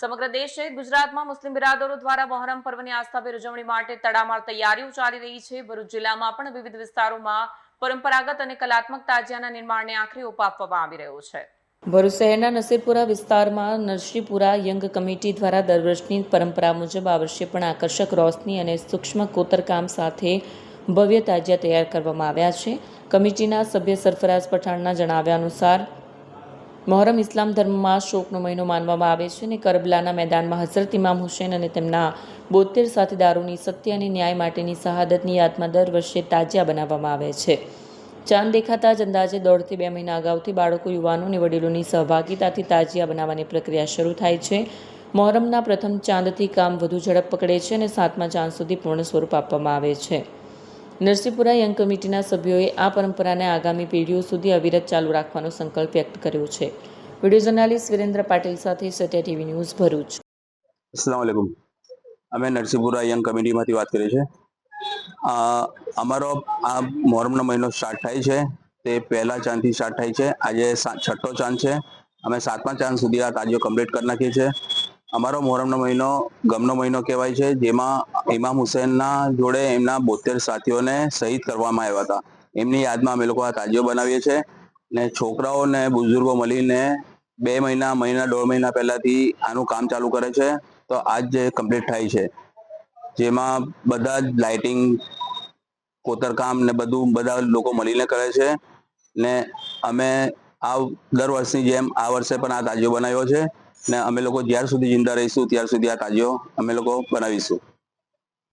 સમગ્ર દેશ સહિત ગુજરાતમાં મુસ્લિમ બિરાદરો દ્વારા મહોરમ પર્વની આસ્થાભેર ઉજવણી માટે તડામાર તૈયારીઓ ચાલી રહી છે। ભરૂચ જિલ્લામાં પણ વિવિધ વિસ્તારોમાં પરંપરાગત અને કલાત્મક તાજિયાના નિર્માણને આખરી ઓપ આપવામાં આવી રહ્યો છે। ભરૂચ શહેરના નસીરપુરા વિસ્તારમાં નરસિંહપુરા યંગ કમિટી દ્વારા દર વર્ષની પરંપરા મુજબ આ વર્ષે પણ આકર્ષક રોશની અને સૂક્ષ્મ કોતરકામ સાથે ભવ્ય તાજિયા તૈયાર કરવામાં આવ્યા છે। કમિટીના સભ્ય સરફરાઝ પઠાણના જણાવ્યા અનુસાર મહોરમ ઇસ્લામ ધર્મમાં શોકનો મહિનો માનવામાં આવે છે અને કરબલાના મેદાનમાં હઝરત ઇમામ હુસૈન અને તેમના 72 સાથીદારોની સત્ય અને ન્યાય માટેની શહાદતની યાદમાં દર વર્ષે તાજિયા બનાવવામાં આવે છે। ચાંદ દેખાતા જ અંદાજે 1.5 થી 2 મહિના અગાઉથી બાળકો, યુવાનો અને વડીલોની સહભાગીતાથી તાજિયા બનાવવાની પ્રક્રિયા શરૂ થાય છે। મહોરમના પ્રથમ ચાંદથી કામ વધુ ઝડપ પકડે છે અને 7મા ચાંદ સુધી પૂર્ણ સ્વરૂપ આપવામાં આવે છે। નરસિંહપુરા યંગ કમિટીના સભ્યોએ આ પરંપરાને આગામી પેઢીઓ સુધી અવિરત ચાલુ રાખવાનો સંકલ્પ વ્યક્ત કર્યો છે। વિડીયો જર્નાલિસ્ટ વિરેન્દ્ર પાટીલ સાથે સત્ય ટીવી ન્યૂઝ ભરૂચ। अस्सलाम वालेकुम। અમે નરસિંહપુરા યંગ કમિટીમાંથી વાત કરીએ છીએ। અમારો આ મહોરમનો મહિનો સ્ટાર્ટ થાય છે તે પહેલા ચાંદથી સ્ટાર્ટ થાય છે। આજે 6ઠ્ઠો ચાંદ છે। અમે 7મા ચાંદ સુધી આ તાજીઓ કમ્પ્લીટ કરી નાખીએ છીએ। અમારો મહોરમનો મહિનો ગમનો મહિનો કહેવાય છે, જેમાં ઇમામ હુસૈનના જોડે એમના 72 સાથીઓને શહીદ કરવામાં આવ્યા હતા। એમની યાદમાં અમે લોકો આ તાજીઓ બનાવીએ છીએ ને છોકરાઓ ને બુઝુર્ગો મળીને 2 મહિના, 1.5 મહિના પહેલાથી આનું કામ ચાલુ કરે છે। તો આજ જે કમ્પ્લીટ થાય છે, જેમાં બધા જ લાઇટિંગ, કોતરકામ ને બધા લોકો મળીને કરે છે ને અમે આ દર વર્ષની જેમ આ વર્ષે પણ આ તાજીઓ બનાવ્યો છે ને અમે લોકો જ્યાર સુધી જિંદા રહીશું ત્યાર સુધી આ તાજીઓ અમે લોકો બનાવીશું।